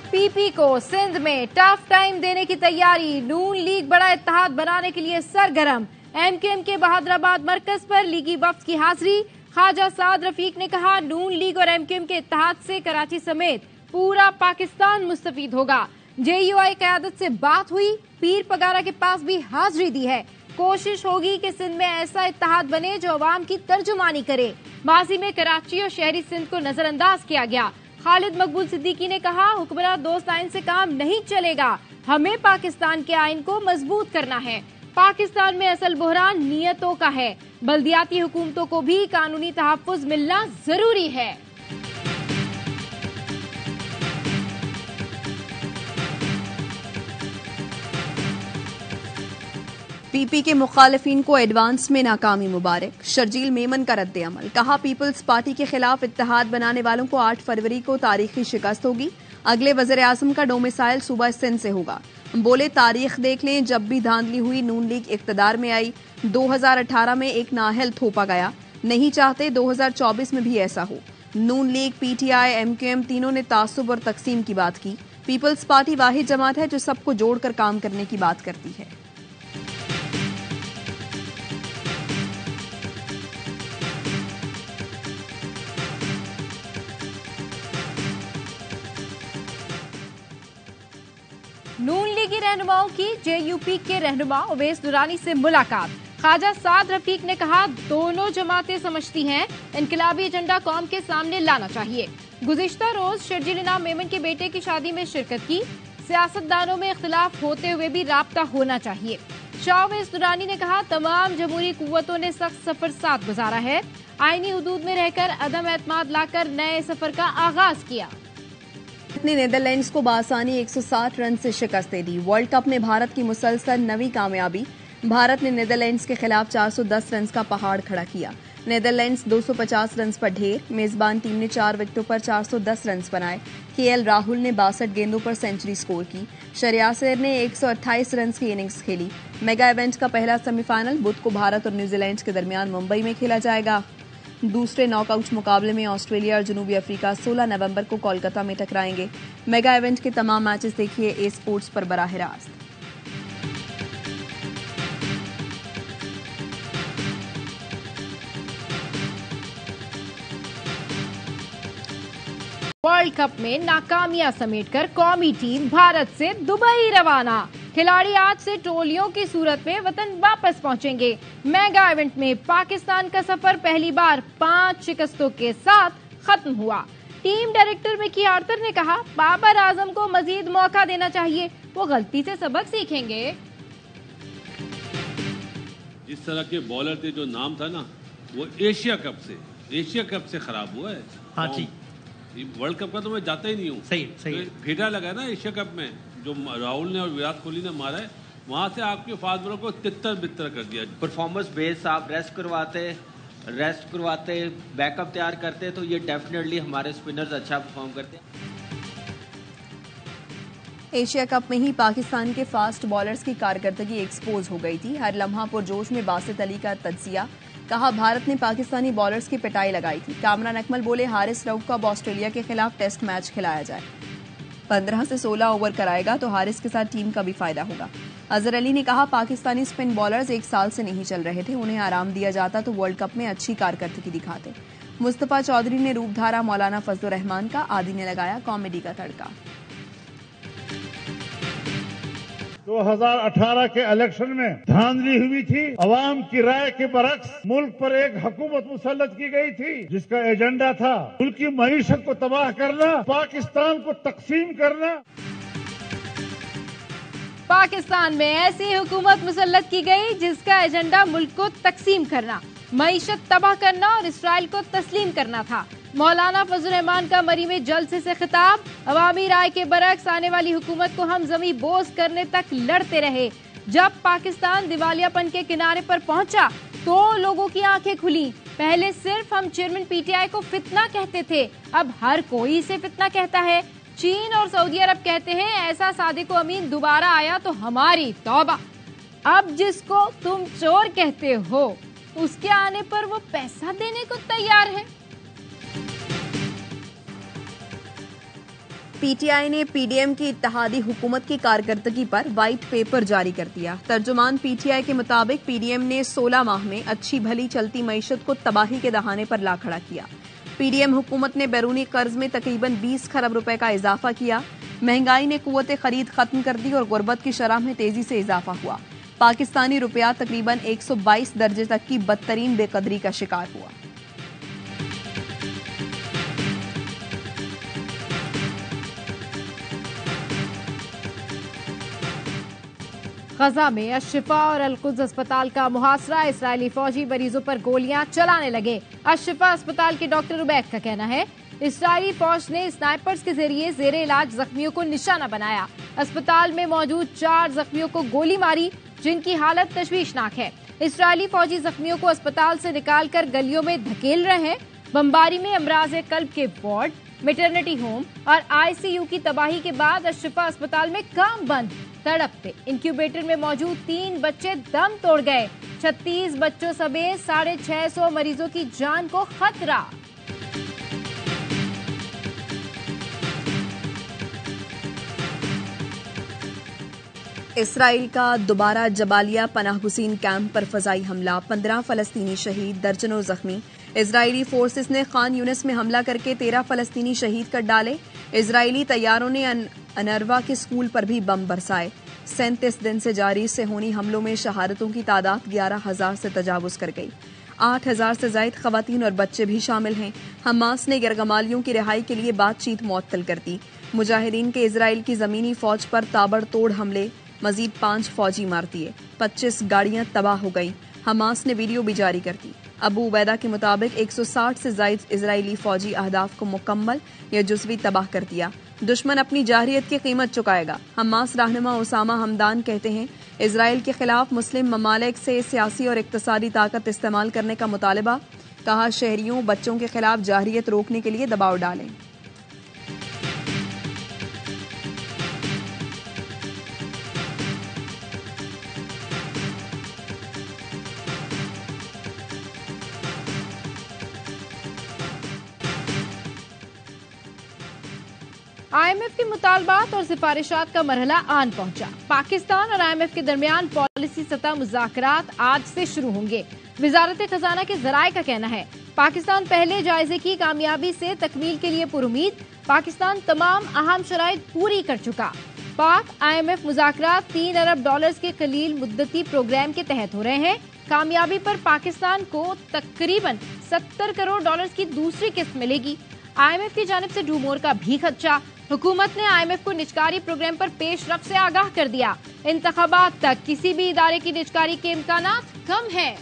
PP को सिंध में tough time देने की तैयारी। नून लीग बड़ा इत्तेहाद बनाने के लिए सरगर्म। एमकेएम के बहादुराबाद मरकज पर लीगी वफ्द की हाजिरी। ख्वाजा साद रफीक ने कहा, नून लीग और एमकेएम के इत्तेहाद से कराची समेत पूरा पाकिस्तान मुस्तफीद होगा। जेयूआई क़यादत से बात हुई, पीर पगारा के पास भी हाजिरी दी है। कोशिश होगी कि सिंध में ऐसा इत्तेहाद बने जो अवाम की तर्जुमानी करे। माजी में कराची और शहरी सिंध को नजरअंदाज किया गया। खालिद मकबूल सिद्दीकी ने कहा, हुक्मरान दोस्त आइन से काम नहीं चलेगा, हमें पाकिस्तान के आइन को मजबूत करना है। पाकिस्तान में असल बुहरान नियतों का है। बल्दियाती हुकूमतों को भी कानूनी तहफ्फुज मिलना जरूरी है। पीपी के मुखालिफिन को एडवांस में नाकामी मुबारक। शर्जील मेमन का रद्द अमल। कहा, पीपल्स पार्टी के खिलाफ इत्तेहाद बनाने वालों को 8 फरवरी को तारीखी शिकस्त होगी। अगले वज़ीर आज़म का डोमिसाइल सूबा सिंध से होगा। बोले, तारीख देख लें, जब भी धांधली हुई नून लीग इख्तदार में आई। 2018 में एक नाअहल थोपा गया, नहीं चाहते 2024 में भी ऐसा हो। नून लीग, पीटीआई, एमकेएम तीनों ने तासुब और तकसीम की बात की। पीपल्स पार्टी वाहिद जमात है जो सबको जोड़कर काम करने की बात करती है। नून लीगी रहनुमाओं की जेयूपी के रहनुमा उवैस दुरानी से मुलाकात। ख्वाजा साद रफीक ने कहा, दोनों जमातें समझती हैं इनकलाबी एजेंडा कौम के सामने लाना चाहिए। गुज़िश्ता रोज शर्जील इनाम मेमन के बेटे की शादी में शिरकत की। सियासतदानों में इख्तिलाफ होते हुए भी राब्ता होना चाहिए। शाह उवैस दुरानी ने कहा, तमाम जमहूरी कुव्वतों ने सख्त सफर साथ गुजारा है। आईनी हुदूद में रहकर अदम एतमाद लाकर नए सफर का आगाज किया। ने नीदरलैंड्स को बासानी 160 रन से शिकस्त दे दी। वर्ल्ड कप में भारत की मुसलसल नवी कामयाबी। भारत ने नीदरलैंड्स के खिलाफ 410 रन का पहाड़ खड़ा किया। नीदरलैंड्स 250 रन पर ढेर। मेजबान टीम ने 4 विकेटों पर 410 रन बनाए। केएल राहुल ने 62 गेंदों पर सेंचुरी स्कोर की। शरियासर ने 128 रन की इनिंग्स खेली। मेगा इवेंट का पहला सेमीफाइनल बुध को भारत और न्यूजीलैंड के दरमियान मुंबई में खेला जाएगा। दूसरे नॉकआउट मुकाबले में ऑस्ट्रेलिया और जनूबी अफ्रीका 16 नवंबर को कोलकाता में टकराएंगे। मेगा इवेंट के तमाम मैचेस देखिए ए स्पोर्ट्स पर बराह रास्त। वर्ल्ड कप में नाकामियां समेटकर कौमी टीम भारत से दुबई रवाना। खिलाड़ी आज से टोलियों की सूरत में वतन वापस पहुंचेंगे। मेगा इवेंट में पाकिस्तान का सफर पहली बार 5 शिकस्तों के साथ खत्म हुआ। टीम डायरेक्टर मिकी आर्थर ने कहा, बाबर आजम को मजीद मौका देना चाहिए, वो गलती से सबक सीखेंगे। जिस तरह के बॉलर थे, जो नाम था ना, वो एशिया कप से खराब हुआ है। हाँ जी, वर्ल्ड कप का तो मैं जाता ही नहीं हूँ। सही तो फेटा लगा ना एशिया कप में, जो राहुल ने और विराट कोहली ने मारा है, वहां से आपके फास्ट बॉलर को तितर बितर कर दिया। परफॉर्मेंस बेस आप रेस्ट करवाते बैकअप तैयार करते तो ये डेफिनेटली हमारे स्पिनर्स अच्छा परफॉर्म करते हैं। एशिया कप में ही पाकिस्तान के फास्ट बॉलर्स की कारकर्दगी एक्सपोज हो गई थी। हर लम्हा पुरजोश में बासित अली का तज्जिया। कहा, भारत ने पाकिस्तानी बॉलर्स की पिटाई लगाई थी। कामरान अकमल बोले, हारिस रऊफ को अब ऑस्ट्रेलिया के खिलाफ टेस्ट मैच खिलाया जाए। 15 से 16 ओवर कराएगा तो हारिस के साथ टीम का भी फायदा होगा। अजहर अली ने कहा, पाकिस्तानी स्पिन बॉलर्स 1 साल से नहीं चल रहे थे, उन्हें आराम दिया जाता तो वर्ल्ड कप में अच्छी कारकर्दगी दिखाते। मुस्तफा चौधरी ने रूपधारा मौलाना फजलुर रहमान का, आदि ने लगाया कॉमेडी का तड़का। 2018 के इलेक्शन में धांधली हुई थी। अवाम की राय के बरक्स मुल्क पर एक हुकूमत मुसल्लत की गई थी जिसका एजेंडा था मुल्क की मईशत को तबाह करना, पाकिस्तान को तकसीम करना। पाकिस्तान में ऐसी हुकूमत मुसल्लत की गई जिसका एजेंडा मुल्क को तकसीम करना, मईशत तबाह करना और इसराइल को तस्लीम करना था। मौलाना फजलुर रहमान का मरी में जलसे से खिताब। अवामी राय के बरक्स आने वाली हुकूमत को हम जमी बोझ करने तक लड़ते रहे। जब पाकिस्तान दिवालियापन के किनारे पर पहुंचा तो लोगों की आंखें खुली। पहले सिर्फ हम चेयरमैन पीटीआई को फितना कहते थे, अब हर कोई इसे फितना कहता है। चीन और सऊदी अरब कहते हैं, ऐसा सादिक अमीन दोबारा आया तो हमारी तौबा। अब जिसको तुम चोर कहते हो उसके आने पर वो पैसा देने को तैयार है। पीटीआई ने पीडीएम की इत्तेहादी हुकूमत की कारकर्दगी पर व्हाइट पेपर जारी कर दिया। तर्जुमान पीटीआई के मुताबिक पीडीएम ने 16 माह में अच्छी भली चलती मईशत को तबाही के दहाने पर ला खड़ा किया। पीडीएम हुकूमत ने बैरूनी कर्ज में तकरीबन 20 खरब रुपए का इजाफा किया। महंगाई ने कुव्वत खरीद खत्म कर दी और गुर्बत की शरह में तेजी से इजाफा हुआ। पाकिस्तानी रुपया तकरीबन 122 दर्जे तक की बदतरीन बेकदरी का शिकार हुआ। गजा में अशफा और अलकुद्स अस्पताल का मुहासरा, इस्राएली फौजी मरीजों पर गोलियां चलाने लगे। अशफा अस्पताल के डॉक्टर उबैद का कहना है इस्राएली फौज ने स्नाइपर्स के जरिए जेरे इलाज जख्मियों को निशाना बनाया। अस्पताल में मौजूद 4 जख्मियों को गोली मारी, जिनकी हालत तशवीशनाक है। इस्राएली फौजी जख्मियों को अस्पताल से निकालकर गलियों में धकेल रहे हैं। बमबारी में अमराज कल्ब के वार्ड, मैटरनिटी होम और आईसीयू की तबाही के बाद अशफा अस्पताल में काम बंद। तड़पते इंक्यूबेटर में मौजूद 3 बच्चे दम तोड़ गए। 36 बच्चों समेत 650 मरीजों की जान को खतरा। इसराइल का दोबारा जबालिया पनाह गुज़ीन कैंप पर फजाई हमला, 15 फलस्तीनी शहीद, दर्जनों जख्मी। इजरायली फोर्सेस ने खान यूनिस में हमला करके 13 फलस्तीनी शहीद कर डाले। इजरायली तैयारों ने अनरवा के स्कूल पर भी बम बरसाए। 37 दिन से जारी सेहोनी हमलों में शहादतों की तादाद 11,000 से तजावुज कर गई। 8,000 से जायद खवातीन और बच्चे भी शामिल हैं। हमास ने गिरगमालियों की रिहाई के लिए बातचीत मुअत्तल कर दी। मुजाहिदीन के इजराइल की जमीनी फौज पर ताबड़तोड़ हमले, मजीद 5 फौजी मार दिए। 25 गाड़ियां तबाह हो गई। हमास ने वीडियो भी जारी कर दी। अबू उबैदा के मुताबिक 160 से जायद इजरायली फौजी अहदाफ को मुकम्मल या जुज़वी तबाह कर दिया। दुश्मन अपनी जाहिरियत की कीमत चुकाएगा। हमास रहनुमा उसामा हमदान कहते हैं इजराइल के खिलाफ मुस्लिम ममालिक से सियासी और इक्तसादी ताकत इस्तेमाल करने का मुतालबा। कहा शहरियों बच्चों के खिलाफ जाहिरियत रोकने के लिए दबाव डालें। आईएमएफ के मुतालबात और सिफारिशात का मरहला आन पहुंचा। पाकिस्तान और आईएमएफ के दरमियान पॉलिसी सतह मुज़ाकरात आज से शुरू होंगे। वजारत खजाना के जराये का कहना है पाकिस्तान पहले जायजे की कामयाबी से तकमील के लिए पुरुमीद। पाकिस्तान तमाम अहम शराइत पूरी कर चुका। पाक आईएमएफ मुज़ाकरात $3 अरब के कलील मुद्दती प्रोग्राम के तहत हो रहे हैं। कामयाबी पर पाकिस्तान को तकरीबन $70 करोड़ की दूसरी किस्त मिलेगी। आईएमएफ की जानिब से डूमोर का भी खदशा। हुकूमत ने आईएमएफ को निजकारी प्रोग्राम पर पेशरफ से आगाह कर दिया। इंतखाबात तक किसी भी इदारे की निजकारी के इम्कानात कम है।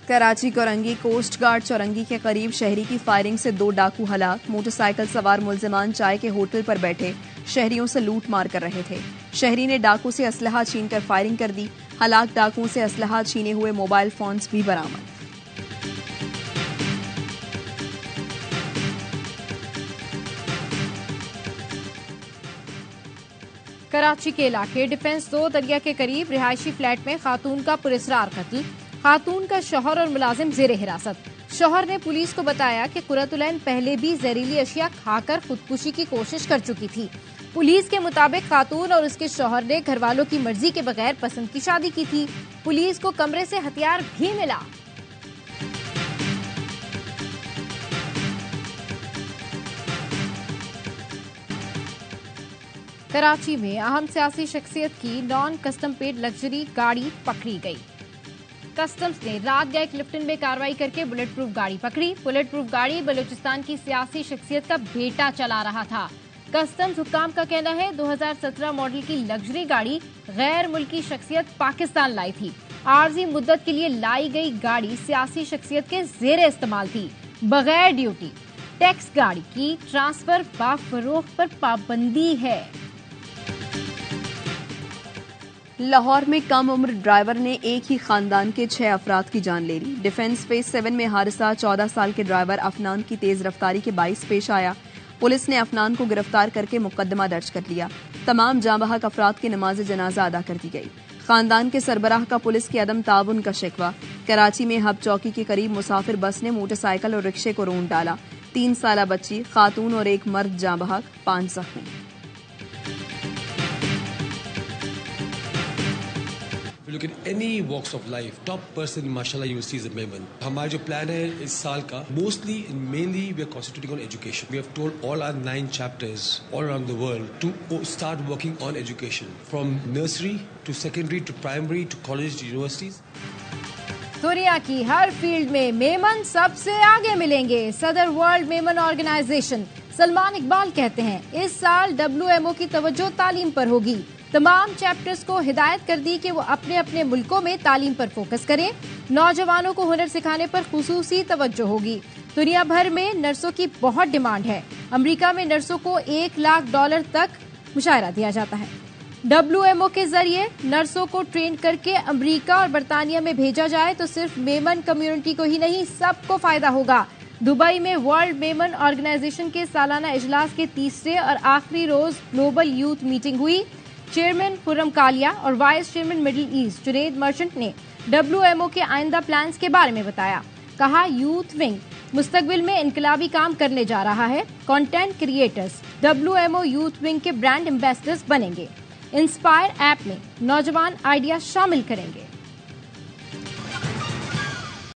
कराची कोरंगी कोस्ट गार्ड चौरंगी के करीब शहरी की फायरिंग से 2 डाकू हलाक। मोटरसाइकिल सवार मुल्जिमान चाय के होटल पर बैठे शहरियों से लूट मार कर रहे थे। शहरी ने डाकू से असलहा छीनकर फायरिंग कर दी। हलाक डाकुओं से असलहा छीने हुए मोबाइल फोन्स भी बरामद। कराची के इलाके डिफेंस 2 दरिया के करीब रिहायशी फ्लैट में खातून का पुरस्रार कत्ल। खातून का शौहर और मुलाजिम जेरे हिरासत। शौहर ने पुलिस को बताया कि कुरतुलैन पहले भी जहरीली अशिया खाकर खुदकुशी की कोशिश कर चुकी थी। पुलिस के मुताबिक खातून और उसके शौहर ने घर वालों की मर्जी के बगैर पसंद की शादी की थी। पुलिस को कमरे से हथियार भी मिला। कराची में अहम सियासी शख्सियत की नॉन कस्टम पेड लग्जरी गाड़ी पकड़ी गई। कस्टम्स ने रात गए क्लिफ्टन में कार्रवाई करके बुलेट प्रूफ गाड़ी पकड़ी। बुलेट प्रूफ गाड़ी बलूचिस्तान की सियासी शख्सियत का बेटा चला रहा था। कस्टम्स हुक्काम का कहना है 2017 मॉडल की लग्जरी गाड़ी गैर मुल्की शख्सियत पाकिस्तान लाई थी। आर्जी मुद्दत के लिए लाई गई गाड़ी सियासी शख्सियत के जेर इस्तेमाल थी। बगैर ड्यूटी टैक्स गाड़ी की ट्रांसफर व फरोख्त पर पाबंदी है। लाहौर में कम उम्र ड्राइवर ने एक ही खानदान के 6 अफराद की जान ले ली। डिफेंस फेज 7 में हादसा 14 साल के ड्राइवर अफनान की तेज रफ्तारी के बाइस पेश आया। पुलिस ने अफनान को गिरफ्तार करके मुकदमा दर्ज कर लिया। तमाम जांबहक अफराद की नमाज जनाजा अदा कर दी गई। खानदान के सरबराह का पुलिस के अदम ताउन का शिकवा। कराची में हब चौकी के करीब मुसाफिर बस ने मोटरसाइकिल और रिक्शे को रोंद डाला। 3 साला बच्ची, खातून और एक मर्द जांबहक, 5 जख्मी। Look at any walks of life, top person mashallah you see is a Memon. हमारा जो प्लान है इस साल का mostly and mainly we are concentrating on education. We have told all our 9 chapters all around the world to start working on education from nursery to secondary to primary to colleges to universities. दुनिया की हर field में मेमन सबसे आगे मिलेंगे। सदर world Memon organisation Salman Iqbal कहते हैं इस साल WMO की तवज्जो तालीम पर होगी। तमाम चैप्टर्स को हिदायत कर दी कि वो अपने अपने मुल्कों में तालीम पर फोकस करें। नौजवानों को हुनर सिखाने पर खुसूसी तवज्जो होगी। दुनिया भर में नर्सों की बहुत डिमांड है। अमेरिका में नर्सों को $1 लाख तक मुशायरा दिया जाता है। WMO के जरिए नर्सों को ट्रेन करके अमेरिका और बरतानिया में भेजा जाए तो सिर्फ मेमन कम्युनिटी को ही नहीं सबको फायदा होगा। दुबई में वर्ल्ड मेमन ऑर्गेनाइजेशन के सालाना इजलास के तीसरे और आखिरी रोज ग्लोबल यूथ मीटिंग हुई। चेयरमैन खुर्रम कालिया और vice chairman middle east Junaid merchant ने WMO के आइंदा प्लान्स के बारे में बताया। कहा यूथ विंग मुस्तकबिल में इनकलाबी काम करने जा रहा है। Content creators WMO youth wing के ब्रांड एम्बेसडर्स बनेंगे। इंस्पायर ऐप में नौजवान आइडिया शामिल करेंगे।